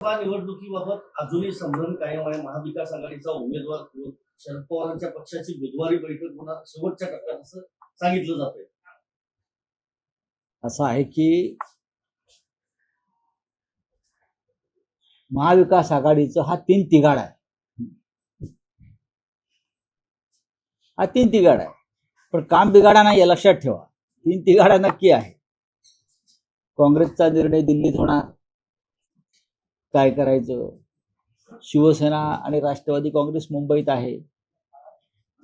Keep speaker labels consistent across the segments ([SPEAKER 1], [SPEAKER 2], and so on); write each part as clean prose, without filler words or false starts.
[SPEAKER 1] निवडणुकीबाबत अजूनही संभ्रम कायम आहे. महाविकास आघाडीचा उमेदवार शरद पवारांच्या पक्षाची बुधवारी बैठक होणार शेवटच्या टप्प्यात असं सांगितलं जातंय.
[SPEAKER 2] असं आहे की महाविकास आघाडीचं हा तीन तिघाडा आहे. हा तीन तिघाडा आहे, पण काम बिघाडा नाही, लक्षात ठेवा. तीन तिघाडा नक्की आहे. काँग्रेसचा निर्णय दिल्लीत होणार, काय करायचं. शिवसेना आणि राष्ट्रवादी काँग्रेस मुंबईत आहे.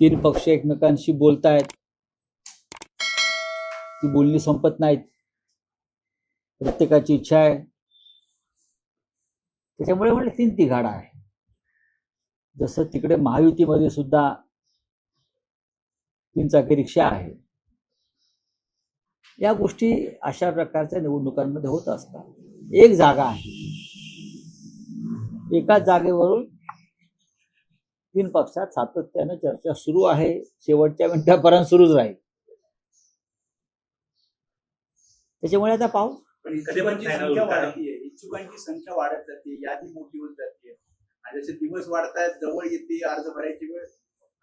[SPEAKER 2] तीन पक्ष एकमेकांशी बोलतायत, ती बोलणी संपत नाहीत. प्रत्येकाची इच्छा आहे, त्याच्यामुळे म्हणजे तीन तिघाडा आहे. जसं तिकडे महायुतीमध्ये सुद्धा तीन चाकी रिक्षा आहे. या गोष्टी अशा प्रकारच्या निवडणुकांमध्ये होत असतात. एक जागा आहे, एकाच जागेवरून तीन पक्षात सातत्याने चर्चा सुरू आहे. शेवटच्या मिनिटापर्यंत सुरूच राहील. त्याच्यामुळे आता पाहू.
[SPEAKER 3] इच्छुकांची संख्या वाढत जाते, यादी मोठी होत जाते आणि जसे दिवस वाढतायत, जवळ येते अर्ज भरायची वेळ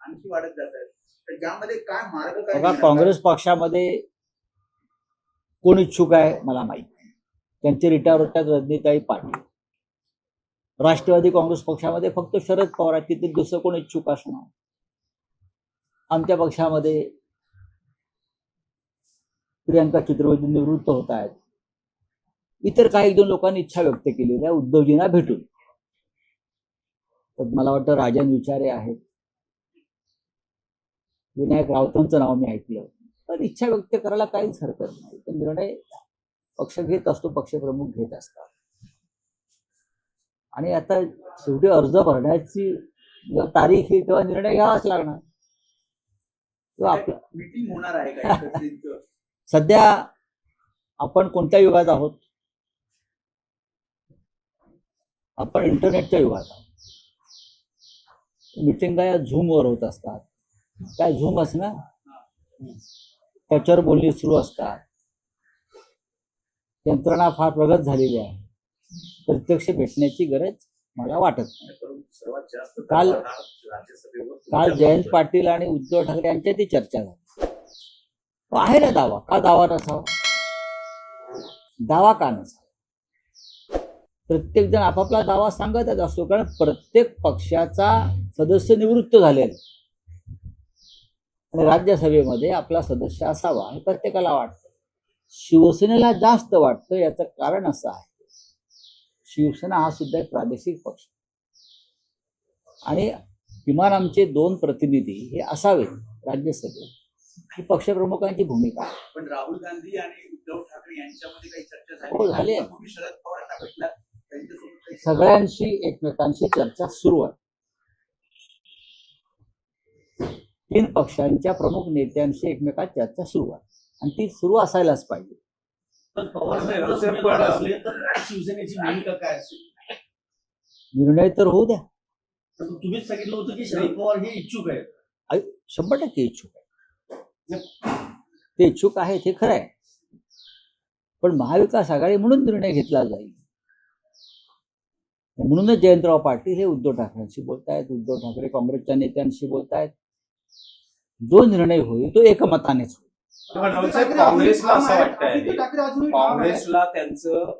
[SPEAKER 3] आणखी वाढत जात आहे. तर यामध्ये काय मार्ग
[SPEAKER 2] बघा, काँग्रेस पक्षामध्ये कोण इच्छुक आहे मला माहित नाही. त्यांचे रिटायर होतात रजनीताई पाटील. राष्ट्रवादी काँग्रेस पक्षामध्ये फक्त शरद पवार आहेत, तिथे दुसरं कोण इच्छुक असणार. आमच्या पक्षामध्ये प्रियंका चतुर्वेदी निवृत्त होत आहेत. इतर काही एक दोन लोकांनी इच्छा व्यक्त केलेली आहे उद्धवजींना भेटून. तर मला वाटतं राजन विचारे आहेत, विनायक राऊतांचं नाव मी ऐकलं. तर इच्छा व्यक्त करायला काहीच हरकत नाही. पण निर्णय पक्ष घेत असतो, पक्षप्रमुख घेत असतात. आणि आता शेवटी अर्ज भरण्याची तारीख ही तेव्हा निर्णय घ्यावाच लागणार.
[SPEAKER 3] आपलं मीटिंग होणार आहे का?
[SPEAKER 2] सध्या आपण कोणत्या युगात आहोत? आपण इंटरनेटच्या युगात आहोत. मिटिंगा या झूमवर होत असतात. काय झूमच ना, त्याच्यावर बोलणी सुरू असतात. यंत्रणा फार प्रगत झालेली आहे. प्रत्यक्ष भेटण्याची गरज मला वाटत नाही. काल जयंत पाटील आणि उद्धव ठाकरे यांच्यातही चर्चा झाली. आहे ना दावा, का दावा नसावा? दावा का नसावा? प्रत्येक जण आपापला दावा सांगतच असतो, कारण प्रत्येक पक्षाचा सदस्य निवृत्त झालेला आणि राज्यसभेमध्ये आपला सदस्य असावा हे प्रत्येकाला वाटतं. शिवसेनेला जास्त वाटतं. याचं कारण असं आहे, शिवसेना हा सुद्धा एक प्रादेशिक पक्ष आणि किमान आमचे 2 प्रतिनिधी हे असावे राज्यसभेत, ही पक्षप्रमुखांची भूमिका आहे.
[SPEAKER 3] पण राहुल गांधी आणि उद्धव ठाकरे यांच्यामध्ये काही चर्चा
[SPEAKER 2] हो, झाली.
[SPEAKER 3] शरद पवारांना भेटला,
[SPEAKER 2] सगळ्यांशी एकमेकांशी चर्चा सुरू आहे. 3 पक्षांच्या प्रमुख नेत्यांशी एकमेकात चर्चा सुरू आहे आणि ती सुरू असायलाच पाहिजे.
[SPEAKER 1] पण पवार असले तर शिवसेनेची भूमिका काय असेल?
[SPEAKER 2] निर्णय तर होऊ द्या.
[SPEAKER 1] तुम्हीच सांगितलं होतं की शरद पवार हे इच्छुक आहेत.
[SPEAKER 2] 100% इच्छुक आहे. ते इच्छुक आहेत हे खरं आहे, पण महाविकास आघाडी म्हणून निर्णय घेतला जाईल. म्हणूनच जयंतराव पाटील हे उद्धव ठाकरेंशी बोलतायत, उद्धव ठाकरे काँग्रेसच्या नेत्यांशी बोलतायत. जो निर्णय होईल तो एकमतानेच होईल.
[SPEAKER 4] काँग्रेसला असं वाटतंय, काँग्रेसला त्यांचं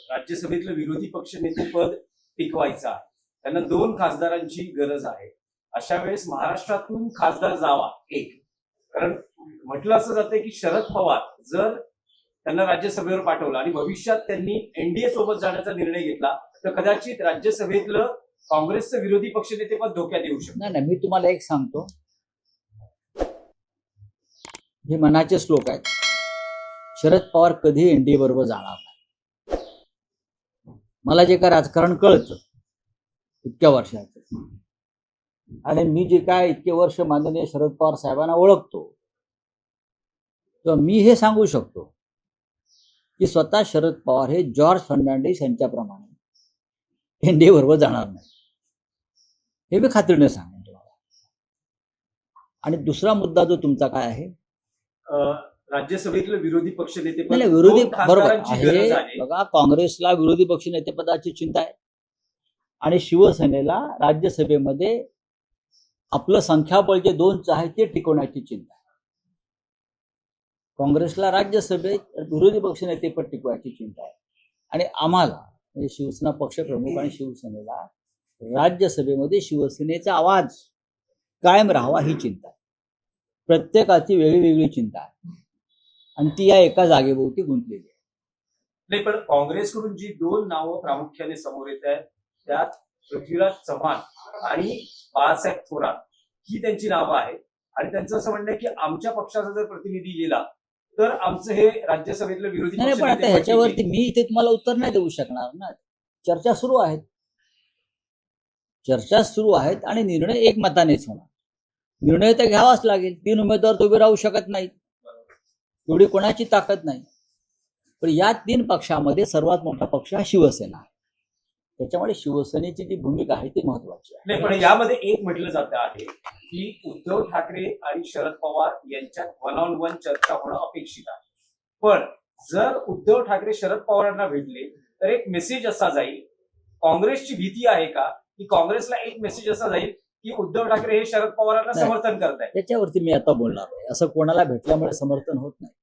[SPEAKER 4] राज्यसभेतलं विरोधी पक्षनेतेपद टिकवायचं आहे. त्यांना 2 खासदारांची गरज आहे. अशा वेळेस महाराष्ट्रातून खासदार जावा एक, कारण म्हटलं असं जाते की शरद पवार जर त्यांना राज्यसभेवर पाठवलं आणि भविष्यात त्यांनी एनडीए सोबत जाण्याचा निर्णय घेतला तर कदाचित राज्यसभेतलं काँग्रेसचं विरोधी पक्षनेतेपद धोक्यात येऊ शकतं.
[SPEAKER 2] नाही, मी तुम्हाला एक सांगतो, हे मनाचे श्लोक आहेत. शरद पवार कधी एनडीए बरोबर जाणार नाही. मला जे काय राजकारण कळतं इतक्या वर्षाचं, आणि मी जे काय इतके वर्ष माननीय शरद पवार साहेबांना ओळखतो, तर मी हे सांगू शकतो की स्वतः शरद पवार हे जॉर्ज फर्नांडिस यांच्याप्रमाणे एनडीए बरोबर जाणार नाही. हे मी खात्रीने सांगेन तुम्हाला. आणि दुसरा मुद्दा जो तुमचा काय आहे,
[SPEAKER 4] राज्यसभेतलं विरोधी पक्षनेते
[SPEAKER 2] नाही नाही, विरोधी
[SPEAKER 4] दोन
[SPEAKER 2] बरोबर
[SPEAKER 4] खासदारांची गरज
[SPEAKER 2] आहे.
[SPEAKER 4] आहे.
[SPEAKER 2] बघा, काँग्रेसला विरोधी पक्षनेतेपदाची चिंता आहे आणि शिवसेनेला राज्यसभेमध्ये आपलं संख्याबळ जे 2 आहे ते टिकवण्याची चिंता आहे. काँग्रेसला राज्यसभेत विरोधी पक्षनेतेपद टिकवायची चिंता आहे आणि आम्हाला म्हणजे शिवसेना पक्षप्रमुख आणि शिवसेनेला राज्यसभेमध्ये शिवसेनेचा आवाज कायम राहावा ही चिंता आहे. प्रत्येकाची वेगळी चिंता आहे आणि ती या एका जागेभोवती गुंतलेली आहे.
[SPEAKER 4] नाही, पण काँग्रेसकडून जी 2 नावं प्रामुख्याने समोर येत आहेत त्यात पृथ्वीराज चव्हाण आणि बाळासाहेब थोरात ही त्यांची नावं आहेत आणि त्यांचं असं म्हणणं आहे की आमच्या पक्षाचा जर प्रतिनिधी गेला तर आमचं हे राज्यसभेतलं विरोधी
[SPEAKER 2] नाही पण आता
[SPEAKER 4] पक्षनेते
[SPEAKER 2] ह्याच्यावरती मी इथे तुम्हाला उत्तर नाही देऊ शकणार ना. चर्चा सुरू आहेत आणि निर्णय एकमतानेच होणार. निर्णय तर घ्यावाच लागेल. 3 उमेदवार उभे राहू शकत नाहीत, एवढी कोणाची ताकद नाही. पण या 3 पक्षामध्ये सर्वात मोठा पक्ष हा शिवसेना आहे. त्याच्यामुळे शिवसेनेची जी भूमिका आहे ती महत्वाची आहे.
[SPEAKER 4] नाही, पण यामध्ये एक म्हटलं जातं आहे की उद्धव ठाकरे आणि शरद पवार यांच्यात 1-on-1 चर्चा होणं अपेक्षित आहे. पण जर उद्धव ठाकरे शरद पवारांना भेटले तर एक मेसेज असा जाईल, काँग्रेसची भीती आहे का की काँग्रेसला एक मेसेज असा जाईल की उद्धव ठाकरे हे शरद पवारांना
[SPEAKER 2] नाही.
[SPEAKER 4] समर्थन करतायत?
[SPEAKER 2] त्याच्यावरती मी आता बोलणार आहे. असं कोणाला भेटल्यामुळे समर्थन होत नाही.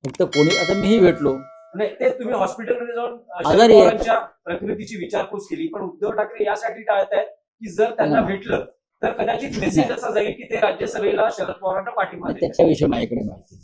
[SPEAKER 2] फक्त कोणी, आता मीही भेटलो,
[SPEAKER 4] नाही, ते तुम्ही हॉस्पिटलमध्ये जाऊन शरद
[SPEAKER 2] आजारी आहे.
[SPEAKER 4] पवारांच्या प्रकृतीची विचारपूस केली, पण उद्धव ठाकरे यासाठी टाळतायत की जर त्यांना
[SPEAKER 2] नाही.
[SPEAKER 4] भेटलं तर कदाचित मेसेज असा जाईल की ते राज्यसभेला शरद पवारांना पाठिंबा देतात.
[SPEAKER 2] त्याच्याविषयी माझ्याकडे माहिती